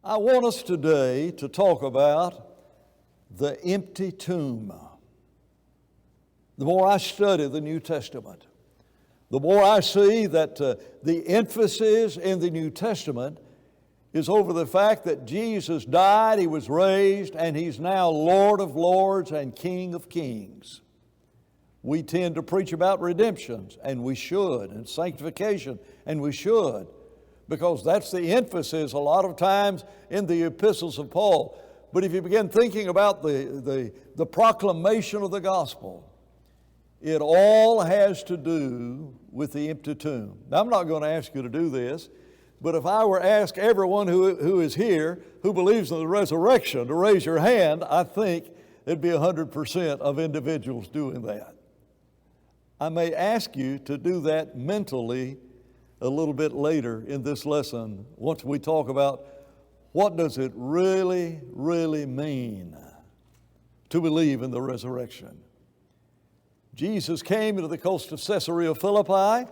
I want us today to talk about the empty tomb. The more I study the New Testament, the more I see that the emphasis in the New Testament is over the fact that Jesus died, He was raised, and He's now Lord of lords and King of kings. We tend to preach about redemptions, and we should, and sanctification, and we should, because that's the emphasis a lot of times in the epistles of Paul. But if you begin thinking about the proclamation of the gospel, it all has to do with the empty tomb. Now, I'm not going to ask you to do this, but if I were to ask everyone who is here who believes in the resurrection to raise your hand, I think it'd be 100% of individuals doing that. I may ask you to do that mentally a little bit later in this lesson once we talk about what does it really, really mean to believe in the resurrection. Jesus came into the coast of Caesarea Philippi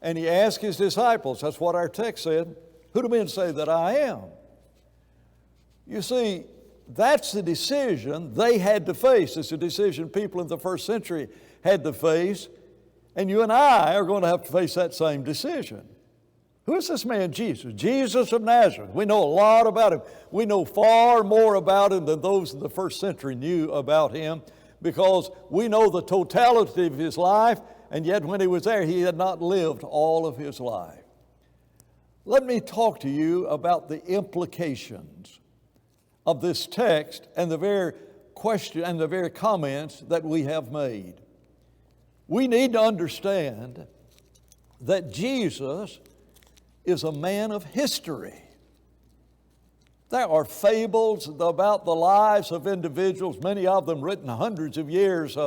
and He asked His disciples, that's what our text said, who do men say that I am? You see, that's the decision they had to face. It's a decision people in the first century had to face. And you and I are going to have to face that same decision. Who is this man Jesus? Jesus of Nazareth. We know a lot about Him. We know far more about Him than those in the first century knew about Him, because we know the totality of His life, and yet when He was there, He had not lived all of His life. Let me talk to you about the implications of this text and the very question and the very comments that we have made. We need to understand that Jesus is a man of history. There are fables about the lives of individuals, many of them written hundreds of years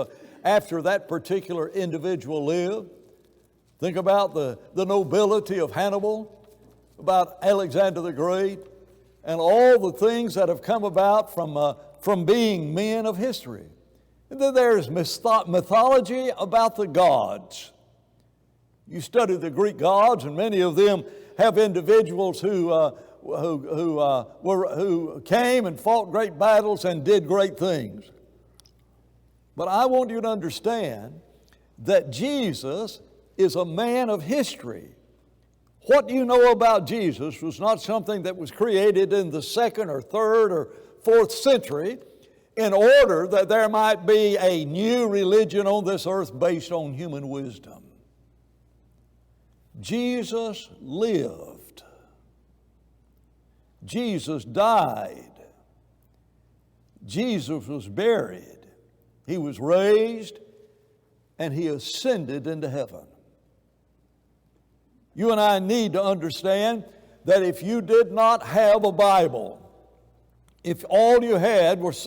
after that particular individual lived. Think about the nobility of Hannibal, about Alexander the Great, and all the things that have come about from being men of history. And then there's mythology about the gods. You study the Greek gods, and many of them have individuals who came and fought great battles and did great things. But I want you to understand that Jesus is a man of history. What you know about Jesus was not something that was created in the second or third or fourth century in order that there might be a new religion on this earth based on human wisdom. Jesus lived. Jesus died. Jesus was buried. He was raised, and He ascended into heaven. You and I need to understand that if you did not have a Bible, if all you had was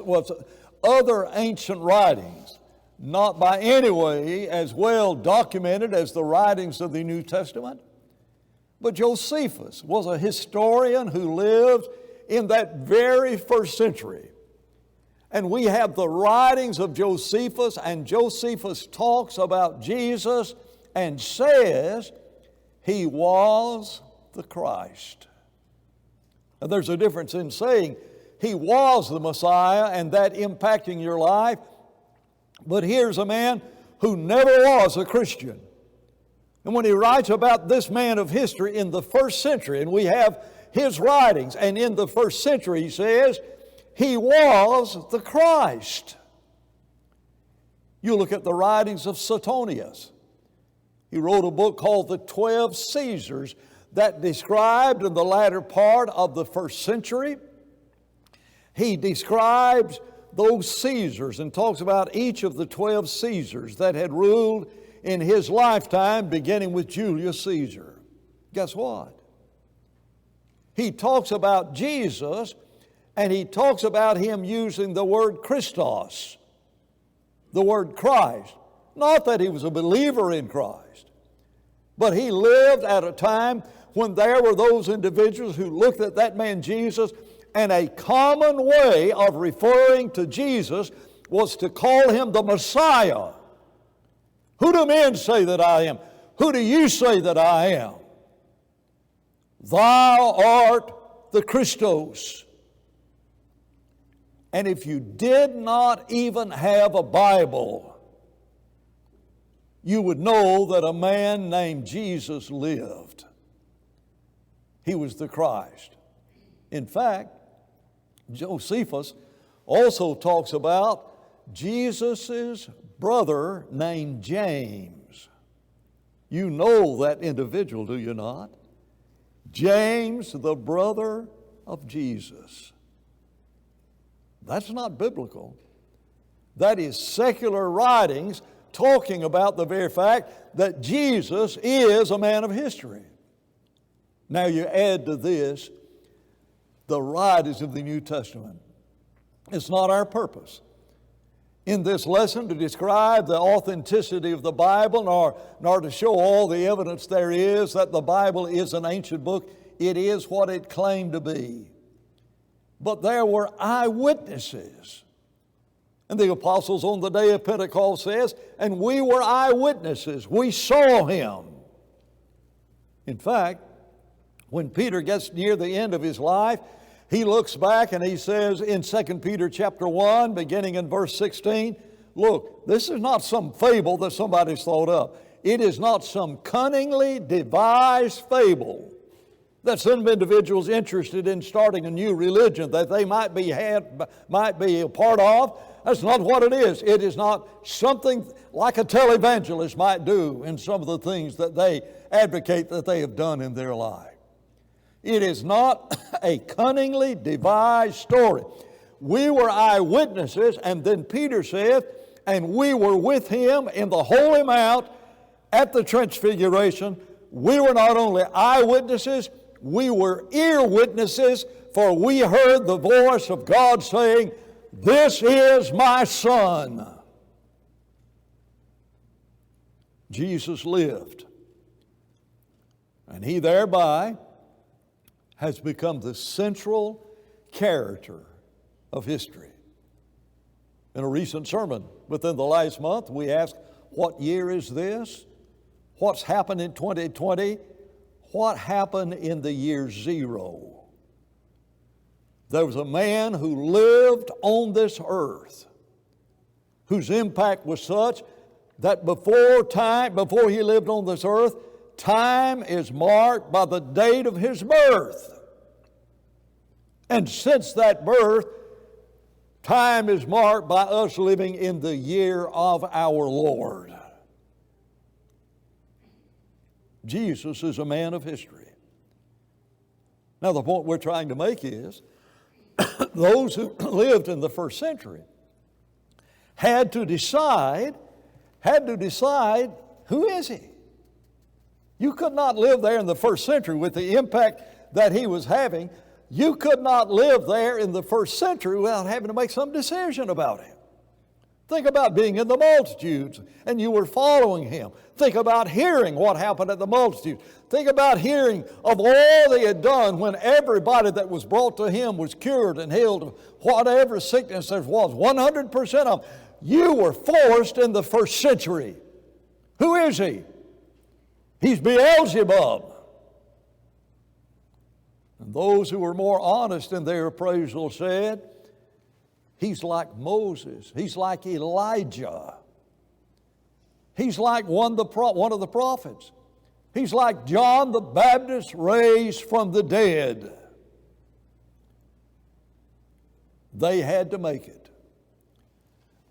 other ancient writings, not by any way as well documented as the writings of the New Testament, but Josephus was a historian who lived in that very first century. And we have the writings of Josephus, and Josephus talks about Jesus and says He was the Christ. And there's a difference in saying He was the Messiah and that impacting your life. But here's a man who never was a Christian. And when he writes about this man of history in the first century, and we have his writings, and in the first century he says, He was the Christ. You look at the writings of Suetonius. He wrote a book called The 12 Caesars that described in the latter part of the first century. He describes those Caesars and talks about each of the 12 Caesars that had ruled in his lifetime, beginning with Julius Caesar. Guess what? He talks about Jesus, and he talks about Him using the word Christos, the word Christ. Not that he was a believer in Christ, but he lived at a time when there were those individuals who looked at that man Jesus, and a common way of referring to Jesus was to call Him the Messiah. Who do men say that I am? Who do you say that I am? Thou art the Christos. And if you did not even have a Bible, you would know that a man named Jesus lived. He was the Christ. In fact, Josephus also talks about Jesus' brother named James. You know that individual, do you not? James, the brother of Jesus. That's not biblical. That is secular writings talking about the very fact that Jesus is a man of history. Now you add to this the writers of the New Testament. It's not our purpose in this lesson to describe the authenticity of the Bible, nor to show all the evidence there is that the Bible is an ancient book. It is what it claimed to be. But there were eyewitnesses. And the apostles on the day of Pentecost says, and we were eyewitnesses. We saw him. In fact, when Peter gets near the end of his life, he looks back and he says in 2 Peter chapter 1, beginning in verse 16, look, this is not some fable that somebody's thought up. It is not some cunningly devised fable that some individuals interested in starting a new religion that they might be a part of. That's not what it is. It is not something like a televangelist might do in some of the things that they advocate that they have done in their life. It is not a cunningly devised story. We were eyewitnesses, and then Peter said, and we were with him in the Holy Mount at the Transfiguration. We were not only eyewitnesses, we were ear witnesses, for we heard the voice of God saying, this is my Son. Jesus lived, and he thereby has become the central character of history. In a recent sermon within the last month, we asked, what year is this? What's happened in 2020? What happened in the year zero? There was a man who lived on this earth whose impact was such that before he lived on this earth, time is marked by the date of his birth. And since that birth, time is marked by us living in the year of our Lord. Jesus is a man of history. Now, the point we're trying to make is those who lived in the first century had to decide who is he? You could not live there in the first century with the impact that he was having. You could not live there in the first century without having to make some decision about him. Think about being in the multitudes and you were following him. Think about hearing what happened at the multitude. Think about hearing of all they had done when everybody that was brought to him was cured and healed of whatever sickness there was, 100% of them. You were forced in the first century. Who is he? He's Beelzebub. And those who were more honest in their appraisal said, he's like Moses. He's like Elijah. He's like one of the prophets. He's like John the Baptist raised from the dead. They had to make it.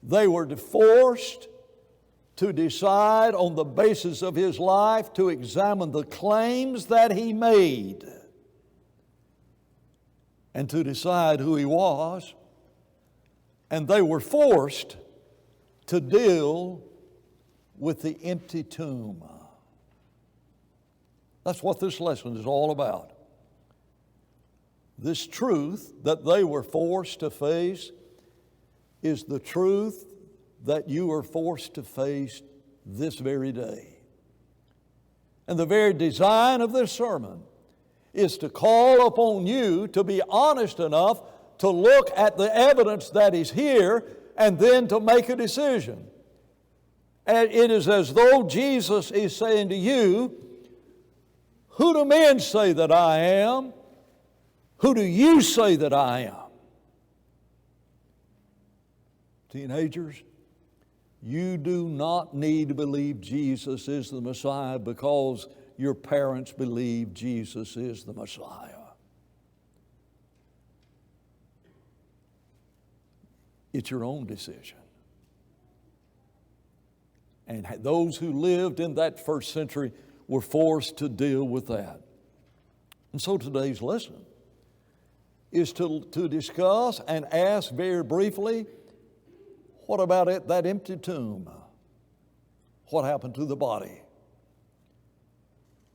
They were forced to decide on the basis of his life to examine the claims that he made and to decide who he was. And they were forced to deal with the empty tomb. That's what this lesson is all about. This truth that they were forced to face is the truth that you are forced to face this very day. And the very design of this sermon is to call upon you to be honest enough to look at the evidence that is here and then to make a decision. And it is as though Jesus is saying to you, who do men say that I am? Who do you say that I am? Teenagers, you do not need to believe Jesus is the Messiah because your parents believe Jesus is the Messiah. It's your own decision. And those who lived in that first century were forced to deal with that. And so today's lesson is to discuss and ask very briefly, what about it, that empty tomb? What happened to the body?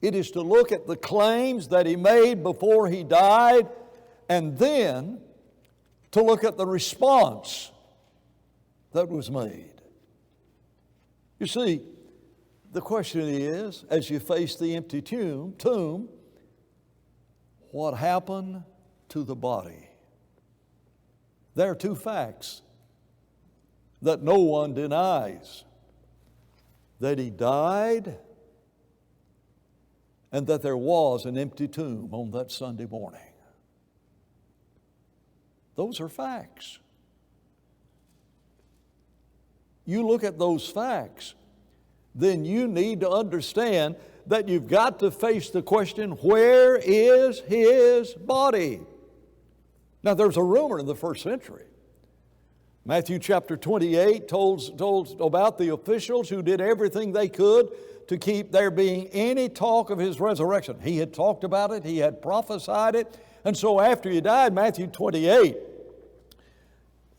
It is to look at the claims that he made before he died, and then to look at the response that was made. You see, the question is, as you face the empty tomb, what happened to the body? There are two facts that no one denies: that he died and that there was an empty tomb on that Sunday morning. Those are facts. You look at those facts, then you need to understand that you've got to face the question, where is his body? Now, there's a rumor in the first century. Matthew chapter 28 told about the officials who did everything they could to keep there being any talk of his resurrection. He had talked about it, he had prophesied it, and so after he died, Matthew 28,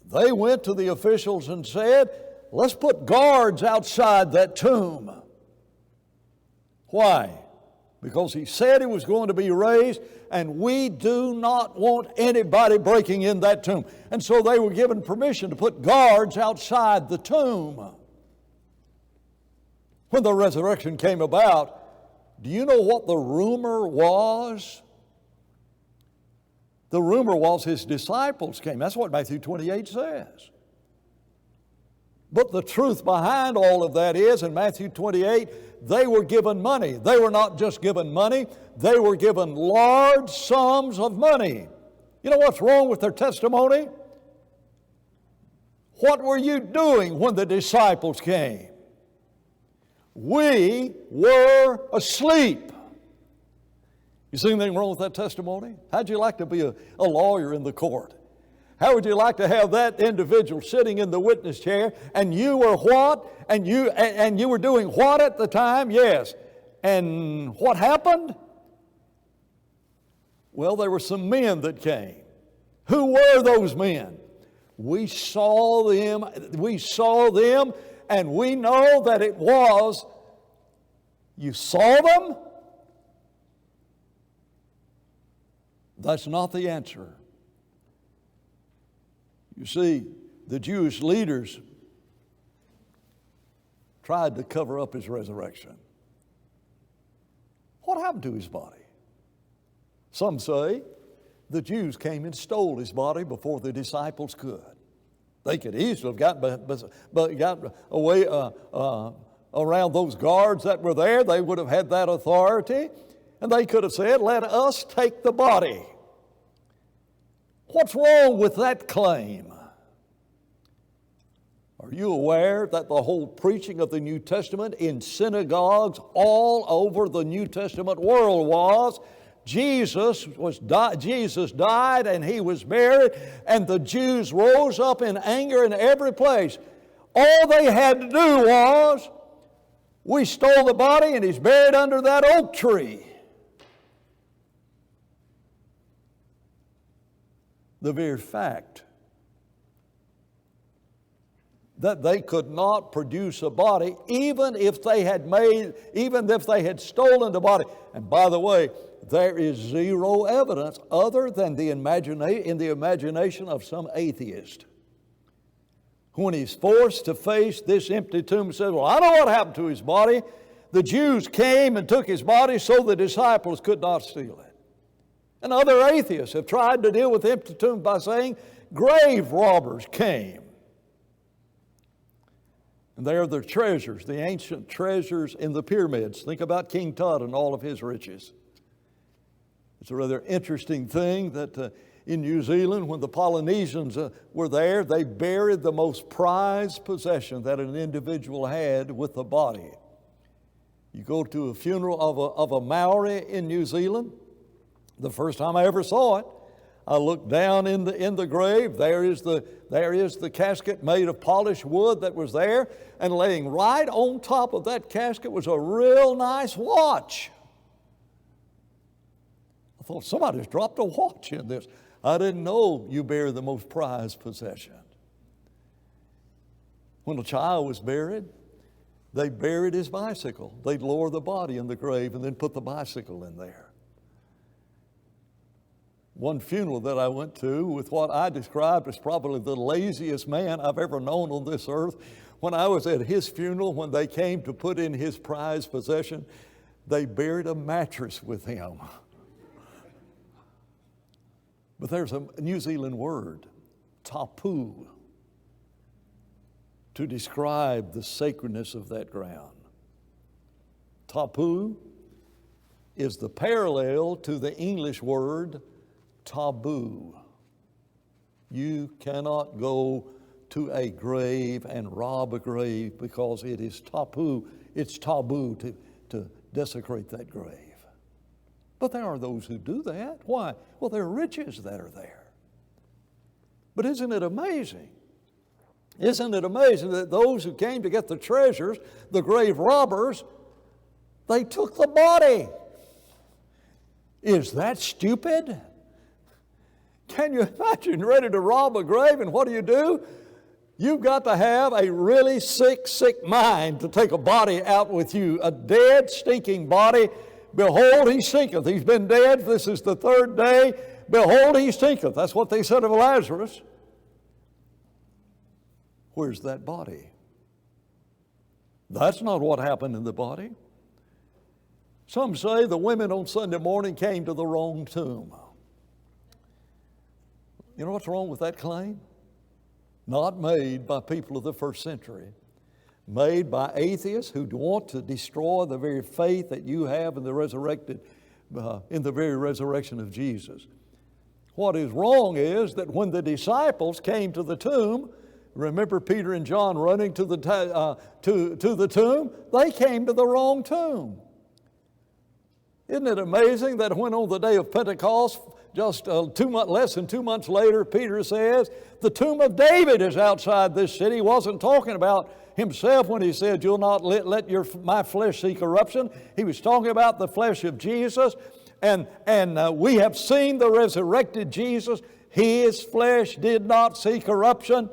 they went to the officials and said, let's put guards outside that tomb. Why? Because he said he was going to be raised, and we do not want anybody breaking in that tomb. And so they were given permission to put guards outside the tomb. When the resurrection came about, do you know what the rumor was? The rumor was his disciples came. That's what Matthew 28 says. But the truth behind all of that is, in Matthew 28, they were given money. They were not just given money, they were given large sums of money. You know what's wrong with their testimony? What were you doing when the disciples came? We were asleep. You see anything wrong with that testimony? How'd you like to be a lawyer in the court? How would you like to have that individual sitting in the witness chair, and you were what? And you were doing what at the time? Yes. And what happened? Well, there were some men that came. Who were those men? We saw them, and we know that it was, you saw them? That's not the answer. You see, the Jewish leaders tried to cover up his resurrection. What happened to his body? Some say the Jews came and stole his body before the disciples could. They could easily have got away around those guards that were there. They would have had that authority. And they could have said, let us take the body. What's wrong with that claim? Are you aware that the whole preaching of the New Testament in synagogues all over the New Testament world was Jesus died and he was buried, and the Jews rose up in anger in every place. All they had to do was, we stole the body and he's buried under that oak tree. The very fact that they could not produce a body, even if they had stolen the body. And by the way, there is zero evidence other than in the imagination of some atheist. When he's forced to face this empty tomb and says, well, I know what happened to his body. The Jews came and took his body so the disciples could not steal it. And other atheists have tried to deal with the empty tomb by saying grave robbers came. And there are the treasures, the ancient treasures in the pyramids. Think about King Tut and all of his riches. It's a rather interesting thing that in New Zealand, when the Polynesians were there, they buried the most prized possession that an individual had with the body. You go to a funeral of a Maori in New Zealand. The first time I ever saw it, I looked down in the grave. There is the casket made of polished wood that was there, and laying right on top of that casket was a real nice watch. I thought, somebody's dropped a watch in this. I didn't know you bury the most prized possession. When a child was buried, they buried his bicycle. They'd lower the body in the grave and then put the bicycle in there. One funeral that I went to with what I described as probably the laziest man I've ever known on this earth, when I was at his funeral, when they came to put in his prized possession, they buried a mattress with him. But there's a New Zealand word, tapu, to describe the sacredness of that ground. Tapu is the parallel to the English word taboo. You cannot go to a grave and rob a grave because it is taboo. It's taboo to desecrate that grave. But there are those who do that. Why? Well, there are riches that are there. But isn't it amazing? Isn't it amazing that those who came to get the treasures, the grave robbers, they took the body? Is that stupid? Can you imagine ready to rob a grave, and what do? You've got to have a really sick mind to take a body out with you, a dead, stinking body. Behold, he stinketh. He's been dead. This is the third day. Behold, he stinketh. That's what they said of Lazarus. Where's that body? That's not what happened in the body. Some say the women on Sunday morning came to the wrong tomb. You know what's wrong with that claim? Not made by people of the first century. Made by atheists who want to destroy the very faith that you have in the very resurrection of Jesus. What is wrong is that when the disciples came to the tomb, remember Peter and John running to the tomb? They came to the wrong tomb. Isn't it amazing that when on the day of Pentecost, just less than 2 months later, Peter says, the tomb of David is outside this city. He wasn't talking about himself when he said, you'll not let my flesh see corruption. He was talking about the flesh of Jesus. And we have seen the resurrected Jesus. His flesh did not see corruption.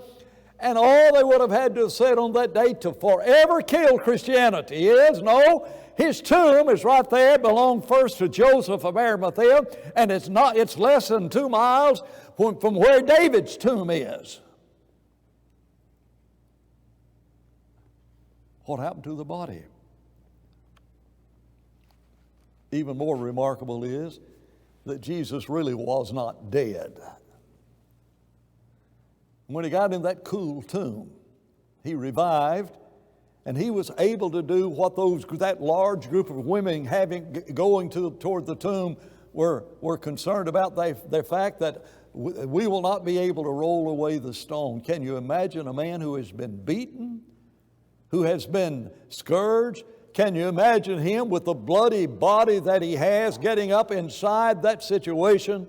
And all they would have had to have said on that day to forever kill Christianity is, no, his tomb is right there. It belonged first to Joseph of Arimathea, and it's less than 2 miles from where David's tomb is. What happened to the body? Even more remarkable is that Jesus really was not dead. When he got in that cool tomb, he revived, and he was able to do what that large group of women going toward the tomb were concerned about. The fact that we will not be able to roll away the stone. Can you imagine a man who has been beaten, who has been scourged? Can you imagine him with the bloody body that he has getting up inside that situation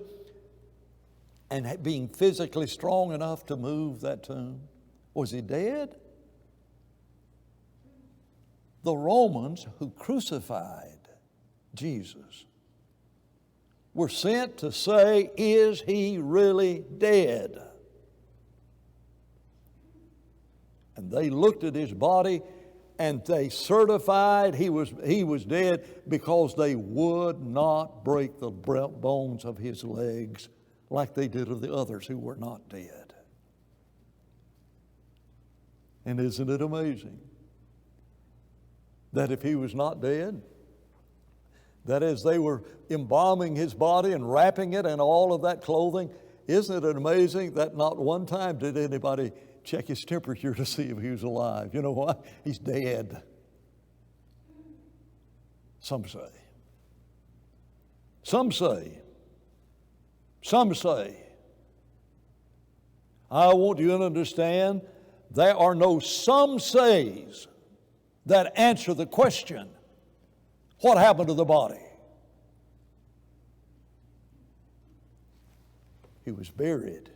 and being physically strong enough to move that tomb? Was he dead? The Romans who crucified Jesus were sent to say, is he really dead? And they looked at his body and they certified he was dead because they would not break the bones of his legs like they did of the others who were not dead. And isn't it amazing that if he was not dead, that as they were embalming his body and wrapping it in all of that clothing, isn't it amazing that not one time did anybody check his temperature to see if he was alive? You know why? He's dead. Some say Some say. I want you to understand there are no some says that answer the question, what happened to the body? He was buried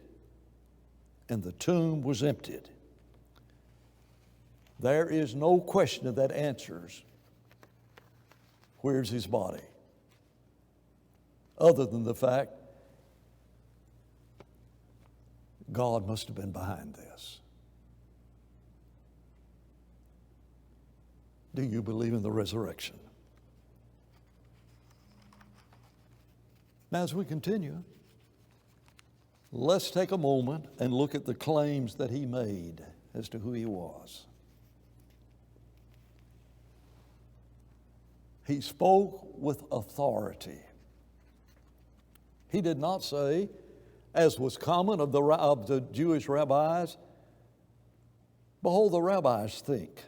and the tomb was emptied. There is no question that answers, where's his body? Other than the fact God must have been behind this. Do you believe in the resurrection? Now, as we continue, let's take a moment and look at the claims that he made as to who he was. He spoke with authority. He did not say, as was common of the Jewish rabbis, behold, the rabbis think.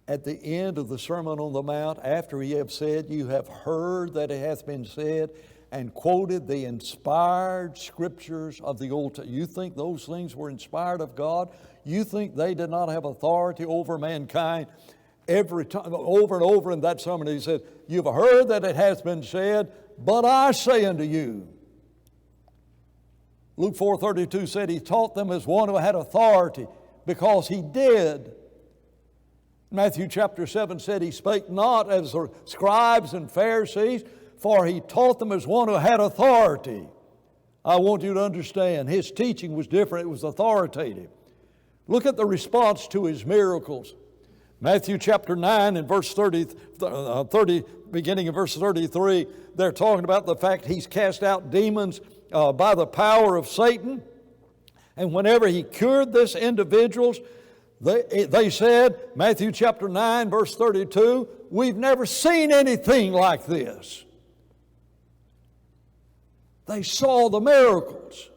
At the end of the Sermon on the Mount, after he had said, you have heard that it hath been said, and quoted the inspired scriptures of the Old Testament. You think those things were inspired of God? You think they did not have authority over mankind? Every time, over and over in that sermon, he said, you've heard that it has been said, but I say unto you. Luke 4:32 said he taught them as one who had authority, because he did. Matthew chapter 7 said he spake not as the scribes and Pharisees, for he taught them as one who had authority. I want you to understand, his teaching was different. It was authoritative. Look at the response to his miracles. Matthew chapter 9 and verse 30, beginning in verse 33, they're talking about the fact he's cast out demons by the power of Satan. And whenever he cured this individuals, they said, Matthew chapter 9, verse 32, we've never seen anything like this. They saw the miracles.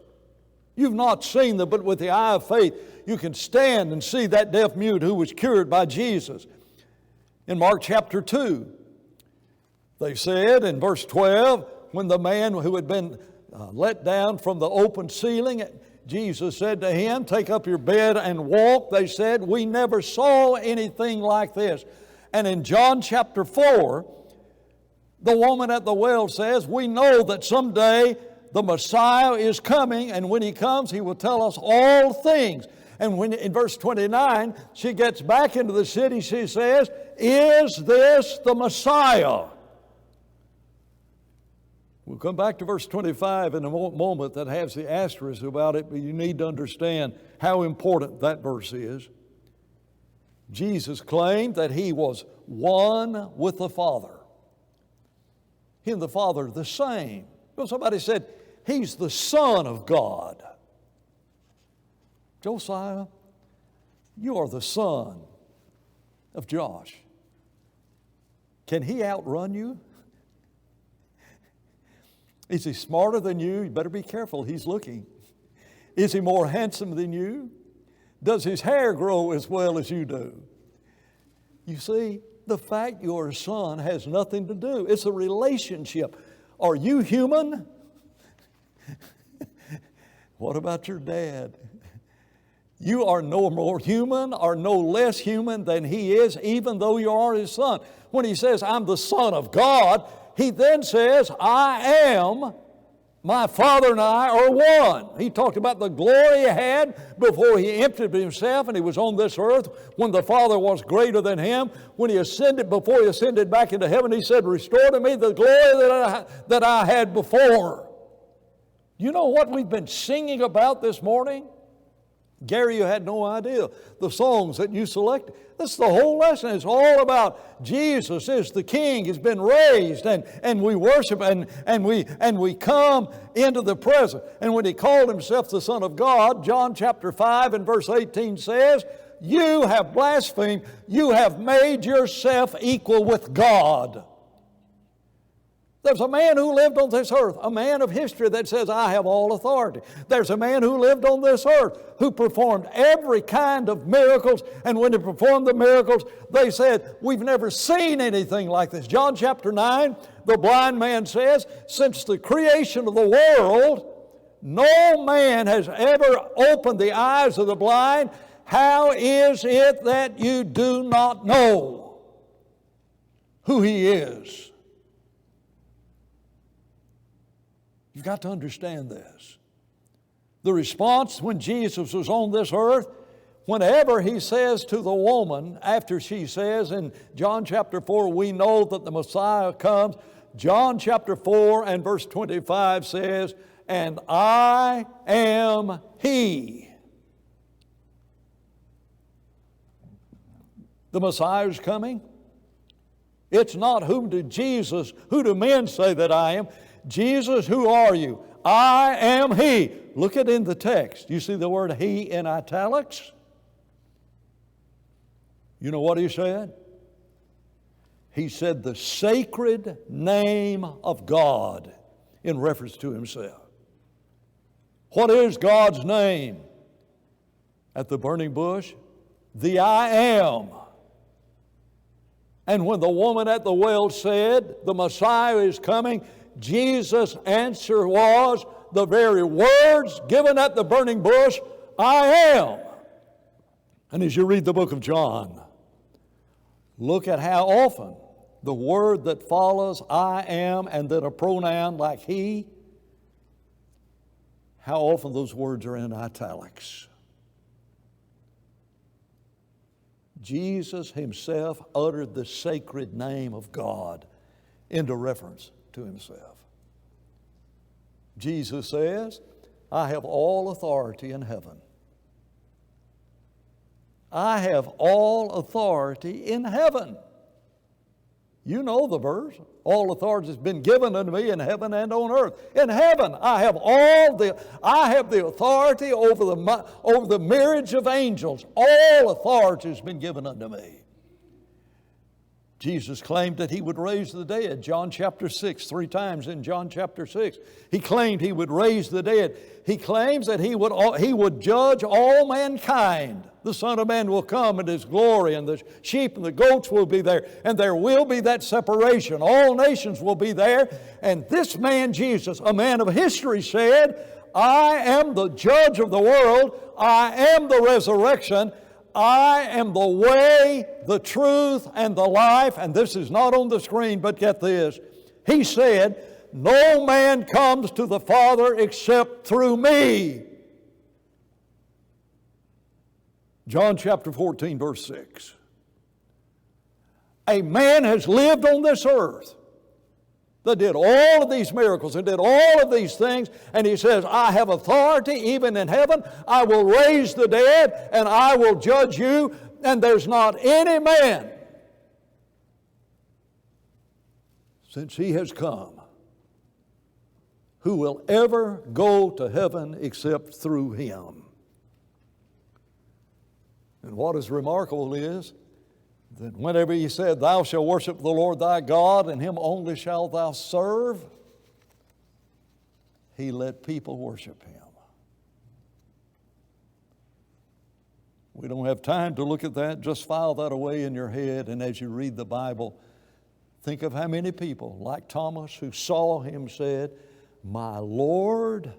You've not seen them, but with the eye of faith, you can stand and see that deaf mute who was cured by Jesus. In Mark chapter 2, they said in verse 12, when the man who had been let down from the open ceiling, Jesus said to him, take up your bed and walk. They said, we never saw anything like this. And in John chapter 4, the woman at the well says, we know that someday the Messiah is coming, and when he comes, he will tell us all things. And when in verse 29, she gets back into the city, she says, is this the Messiah? We'll come back to verse 25 in a moment that has the asterisk about it, but you need to understand how important that verse is. Jesus claimed that he was one with the Father. He and the Father are the same. Well, somebody said, he's the Son of God. Josiah, you are the son of Josh. Can he outrun you? Is he smarter than you? You better be careful, he's looking. Is he more handsome than you? Does his hair grow as well as you do? You see, the fact you're a son has nothing to do. It's a relationship. Are you human? What about your dad? You are no more human or no less human than he is, even though you are his son. When he says, I'm the Son of God, he then says, I am, my Father and I are one. He talked about the glory he had before he emptied himself and he was on this earth when the Father was greater than him. When he ascended, before he ascended back into heaven, he said, restore to me the glory that I had before. You know what we've been singing about this morning? Gary, you had no idea the songs that you selected. That's the whole lesson. It's all about Jesus is the King. He's been raised, and we worship and we come into the present. And when he called himself the Son of God, John chapter 5 and verse 18 says, you have blasphemed. You have made yourself equal with God. There's a man who lived on this earth, a man of history that says, I have all authority. There's a man who lived on this earth who performed every kind of miracles, and when he performed the miracles, they said, we've never seen anything like this. John chapter 9, the blind man says, since the creation of the world, no man has ever opened the eyes of the blind. How is it that you do not know who He is? You've got to understand this. The response when Jesus was on this earth, whenever He says to the woman, after she says in John chapter 4, we know that the Messiah comes, John chapter 4 and verse 25 says, and I am He. The Messiah is coming. It's not who do men say that I am? Jesus, who are you? I am He. Look at in the text. You see the word He in italics? You know what He said? He said the sacred name of God in reference to Himself. What is God's name? At the burning bush, the I am. And when the woman at the well said, the Messiah is coming, Jesus' answer was the very words given at the burning bush, I am. And as you read the book of John, look at how often the word that follows I am and then a pronoun like He, how often those words are in italics. Jesus Himself uttered the sacred name of God into reference to Himself. Jesus says, I have all authority in heaven. I have all authority in heaven. You know the verse. All authority has been given unto me in heaven and on earth. In heaven, I have the authority over the myriads of angels. All authority has been given unto me. Jesus claimed that He would raise the dead. John chapter 6, 3 times in John chapter 6. He claimed He would raise the dead. He claims that He would judge all mankind. The Son of Man will come in His glory, and the sheep and the goats will be there, and there will be that separation. All nations will be there. And this man Jesus, a man of history, said, I am the judge of the world. I am the resurrection. I am the way, the truth, and the life. And this is not on the screen, but get this. He said, no man comes to the Father except through me. John chapter 14, verse 6. A man has lived on this earth that did all of these miracles and did all of these things, and he says, I have authority even in heaven. I will raise the dead, and I will judge you, and there's not any man since He has come who will ever go to heaven except through Him. And what is remarkable is that whenever He said, thou shalt worship the Lord thy God, and Him only shalt thou serve, He let people worship Him. We don't have time to look at that. Just file that away in your head, and as you read the Bible, think of how many people, like Thomas, who saw Him, said, my Lord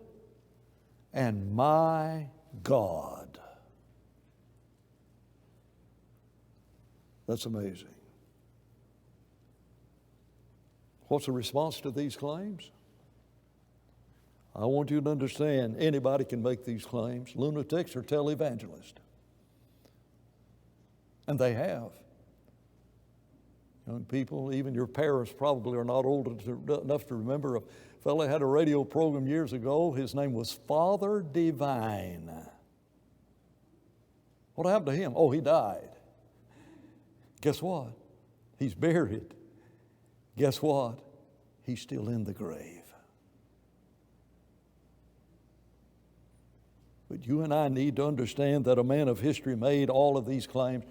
and my God. That's amazing. What's the response to these claims? I want you to understand, anybody can make these claims. Lunatics or televangelists. And they have. Young people, even your parents probably are not old enough to remember a fellow had a radio program years ago. His name was Father Divine. What happened to him? Oh, he died. Guess what? He's buried. Guess what? He's still in the grave. But you and I need to understand that a man of history made all of these claims.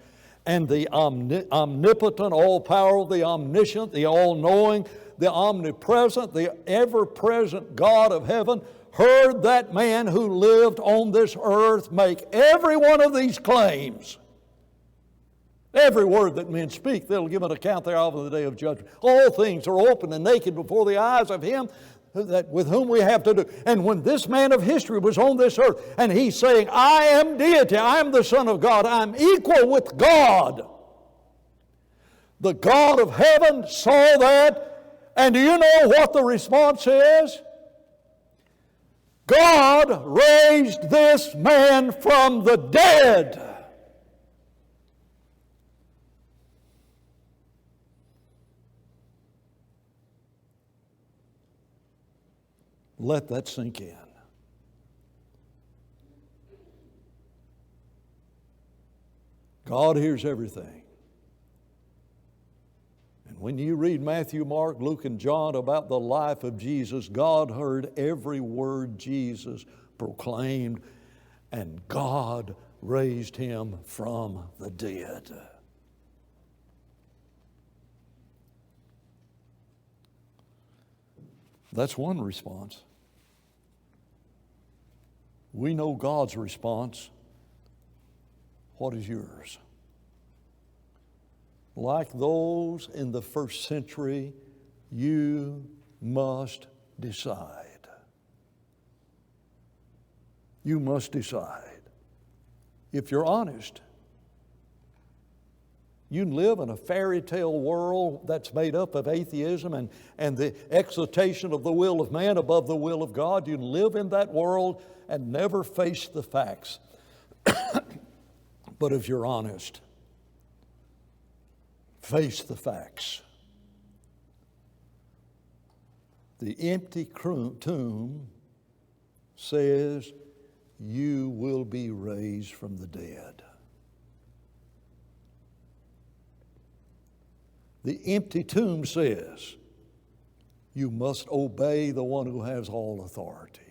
And the omnipotent, all-powerful, the omniscient, the all-knowing, the omnipresent, the ever-present God of heaven heard that man who lived on this earth make every one of these claims. Every word that men speak, they'll give an account thereof in the day of judgment. All things are open and naked before the eyes of Him that with whom we have to do. And when this man of history was on this earth, and he's saying, I am deity, I am the Son of God, I'm equal with God. The God of heaven saw that, and do you know what the response is? God raised this man from the dead. Let that sink in. God hears everything. And when you read Matthew, Mark, Luke, and John about the life of Jesus, God heard every word Jesus proclaimed, and God raised Him from the dead. That's one response. We know God's response. What is yours? Like those in the first century, you must decide. You must decide. If you're honest, you can live in a fairy tale world that's made up of atheism and the exaltation of the will of man above the will of God. You can live in that world and never face the facts. But if you're honest, face the facts. The empty tomb says you will be raised from the dead. The empty tomb says you must obey the one who has all authority.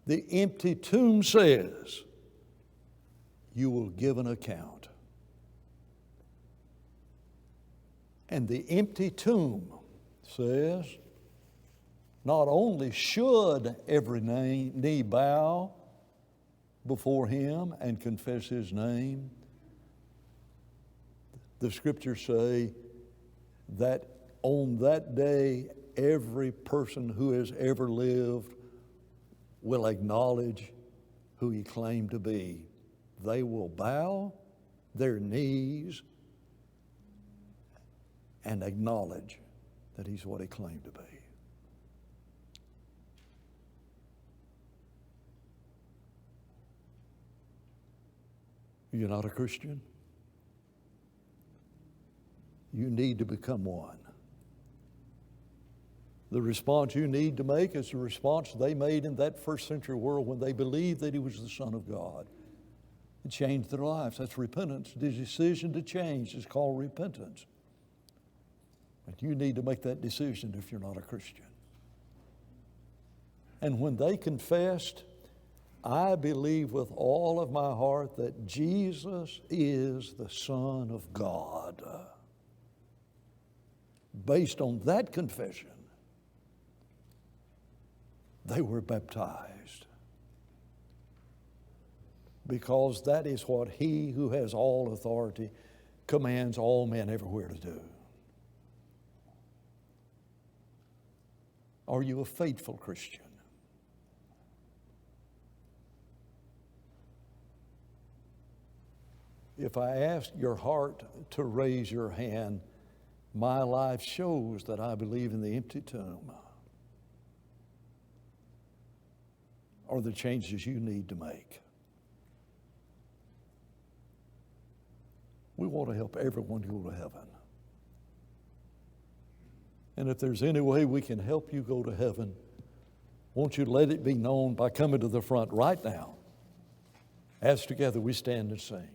The empty tomb says you will give an account. And the empty tomb says not only should every knee bow before Him and confess His name, the Scriptures say that on that day every person who has ever lived will acknowledge who He claimed to be. They will bow their knees and acknowledge that He's what He claimed to be. You're not a Christian? You need to become one. The response you need to make is the response they made in that first century world when they believed that He was the Son of God. It changed their lives. That's repentance. The decision to change is called repentance. But you need to make that decision if you're not a Christian. And when they confessed, I believe with all of my heart that Jesus is the Son of God. Based on that confession, they were baptized. Because that is what He who has all authority commands all men everywhere to do. Are you a faithful Christian? If I ask your heart to raise your hand, my life shows that I believe in the empty tomb. Are the changes you need to make? We want to help everyone go to heaven. And if there's any way we can help you go to heaven, won't you let it be known by coming to the front right now as together we stand and sing.